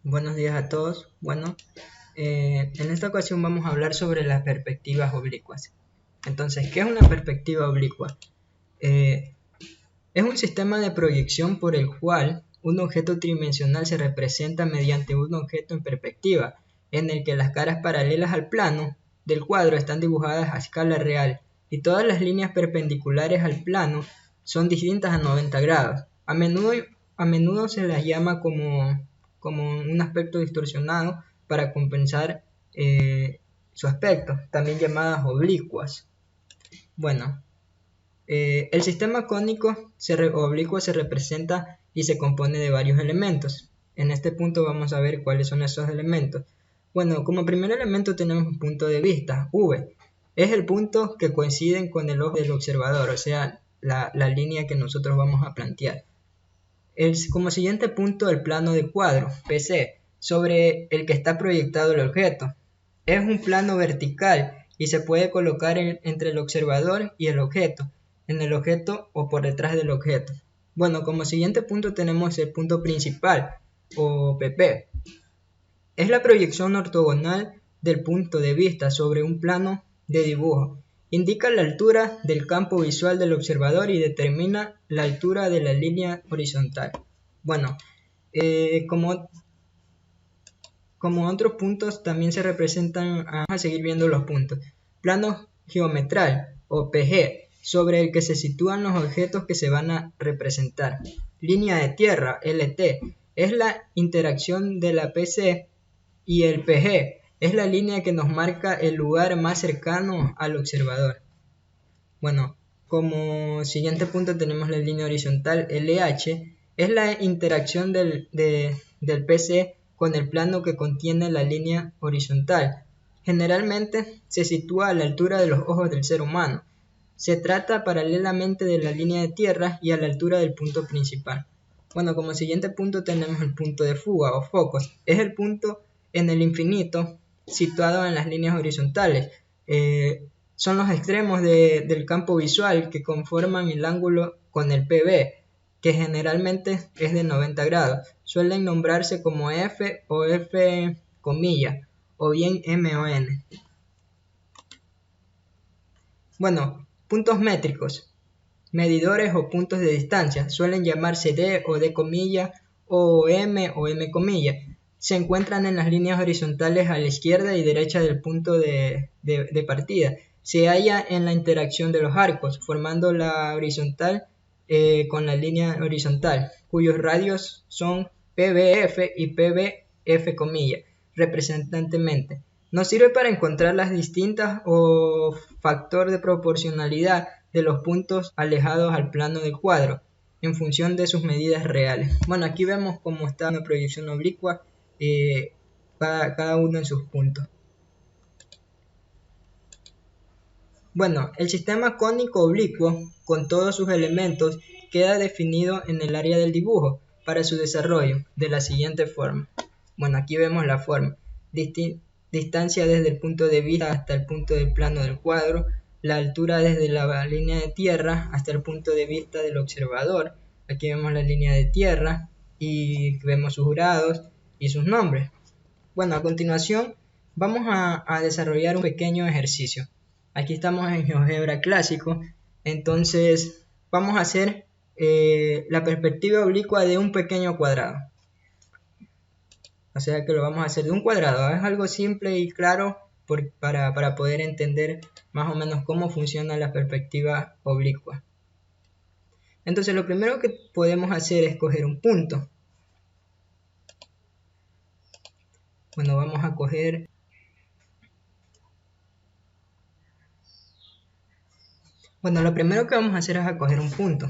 Buenos días a todos. En esta ocasión vamos a hablar sobre las perspectivas oblicuas. Entonces, ¿qué es una perspectiva oblicua? Eh, es un sistema de proyección por el cual un objeto tridimensional se representa mediante un objeto en perspectiva, en el que las caras paralelas al plano del cuadro están dibujadas a escala real y todas las líneas perpendiculares al plano son distintas a 90 grados. A menudo se las llama como un aspecto distorsionado para compensar su aspecto, también llamadas oblicuas. Bueno, el sistema cónico oblicuo se representa y se compone de varios elementos. En este punto vamos a ver cuáles son esos elementos. Bueno, como primer elemento tenemos un punto de vista, V. Es el punto que coincide con el ojo del observador, o sea, la línea que nosotros vamos a plantear. Como siguiente punto, el plano de cuadro, PC, sobre el que está proyectado el objeto. Es un plano vertical y se puede colocar entre el observador y el objeto, en el objeto o por detrás del objeto. Bueno, como siguiente punto tenemos el punto principal, o PP. Es la proyección ortogonal del punto de vista sobre un plano de dibujo. Indica la altura del campo visual del observador y determina la altura de la línea horizontal. Bueno, como otros puntos también se representan, vamos a seguir viendo los puntos. Plano geometral o PG, sobre el que se sitúan los objetos que se van a representar. Línea de tierra, LT, es la interacción de la PC y el PG, es la línea que nos marca el lugar más cercano al observador. Bueno, como siguiente punto tenemos la línea horizontal, LH, es la interacción del PC con el plano que contiene la línea horizontal. Generalmente se sitúa a la altura de los ojos del ser humano. Se trata paralelamente de la línea de tierra y a la altura del punto principal. Bueno, como siguiente punto tenemos el punto de fuga o focus. Es el punto en el infinito situado en las líneas horizontales. Son los extremos del campo visual que conforman el ángulo con el PB, que generalmente es de 90 grados. Suelen nombrarse como F o F comilla, o bien M o N. Bueno, puntos métricos, medidores o puntos de distancia, suelen llamarse D o D comilla, o M comilla. Se encuentran en las líneas horizontales a la izquierda y derecha del punto de partida. Se halla en la interacción de los arcos, formando la horizontal con la línea horizontal, cuyos radios son PBF y PBF comilla, representantemente. Nos sirve para encontrar las distintas o factor de proporcionalidad de los puntos alejados al plano del cuadro, en función de sus medidas reales. Bueno, aquí vemos cómo está una proyección oblicua, cada uno en sus puntos. Bueno, el sistema cónico oblicuo, con todos sus elementos, queda definido en el área del dibujo para su desarrollo de la siguiente forma. Bueno, aquí vemos la forma. Distancia desde el punto de vista hasta el punto del plano del cuadro, la altura desde la línea de tierra hasta el punto de vista del observador. Aquí vemos la línea de tierra y vemos sus grados y sus nombres. Bueno, a continuación vamos a desarrollar un pequeño ejercicio. Aquí estamos en GeoGebra clásico, entonces vamos a hacer la perspectiva oblicua de un pequeño cuadrado. O sea que lo vamos a hacer de un cuadrado. Es algo simple y claro para poder entender más o menos cómo funciona la perspectiva oblicua. Entonces lo primero que podemos hacer es coger un punto. Bueno, vamos a coger... Bueno, lo primero que vamos a hacer es a coger un punto.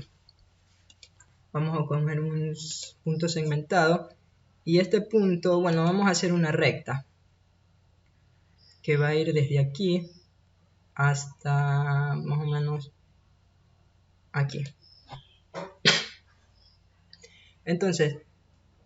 Vamos a coger un punto segmentado. Y este punto, bueno, vamos a hacer una recta que va a ir desde aquí hasta más o menos aquí. Entonces,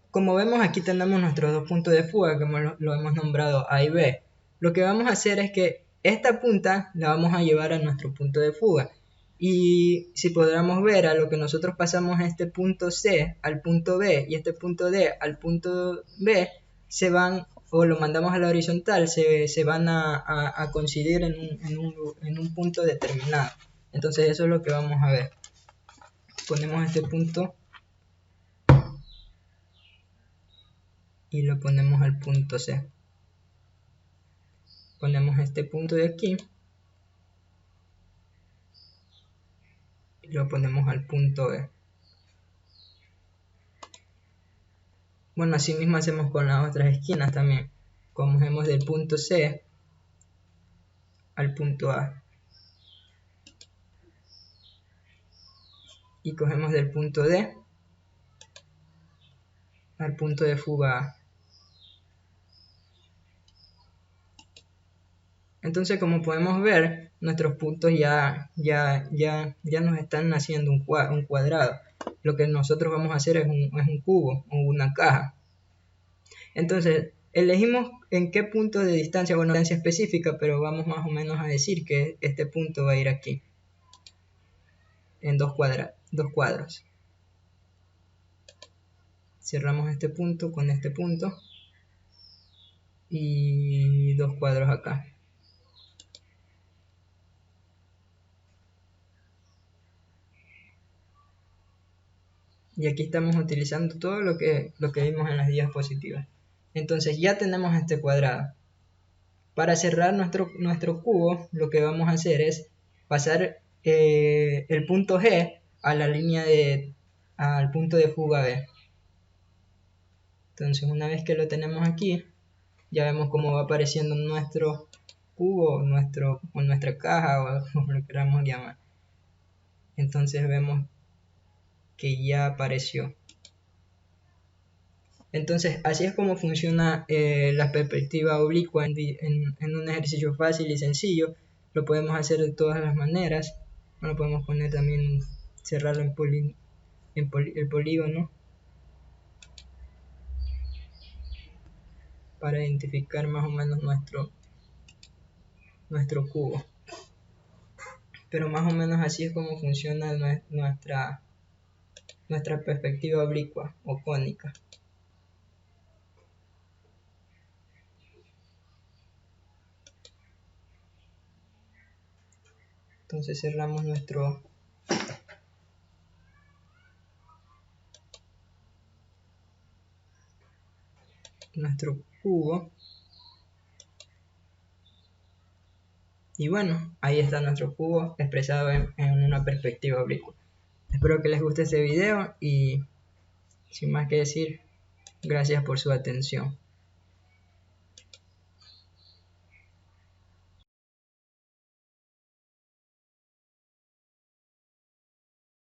como vemos, aquí tenemos nuestros dos puntos de fuga que lo hemos nombrado A y B. Lo que vamos a hacer es que esta punta la vamos a llevar a nuestro punto de fuga. Y si podamos ver, a lo que nosotros pasamos este punto C al punto B y este punto D al punto B, se van, o lo mandamos a la horizontal, se van a coincidir en un punto determinado. Entonces eso es lo que vamos a ver. Ponemos este punto y lo ponemos al punto C. Ponemos este punto de aquí y lo ponemos al punto B. Bueno, así mismo hacemos con las otras esquinas también. Cogemos del punto C al punto A. Y cogemos del punto D al punto de fuga A. Entonces, como podemos ver, nuestros puntos ya nos están haciendo un cuadrado. Lo que nosotros vamos a hacer es un cubo o una caja. Entonces, elegimos en qué punto de distancia, bueno, distancia específica, pero vamos más o menos a decir que este punto va a ir aquí, en dos cuadros. Cerramos este punto con este punto y 2 cuadros acá. Y aquí estamos utilizando todo lo que vimos en las diapositivas. Entonces ya tenemos este cuadrado. Para cerrar nuestro cubo, lo que vamos a hacer es pasar el punto G a la línea al punto de fuga B. Entonces una vez que lo tenemos aquí, ya vemos cómo va apareciendo nuestro cubo, o nuestra caja, o como lo queramos llamar. Entonces vemos que ya apareció. Entonces así es como funciona la perspectiva oblicua en un ejercicio fácil y sencillo. Lo podemos hacer de todas las maneras. Lo podemos poner también, cerrarlo el polígono para identificar más o menos nuestro cubo. Pero más o menos así es como funciona nuestra perspectiva oblicua o cónica. Entonces cerramos nuestra nuestro cubo. Y bueno, ahí está nuestro cubo expresado en una perspectiva oblicua. Espero que les guste este video y sin más que decir, gracias por su atención.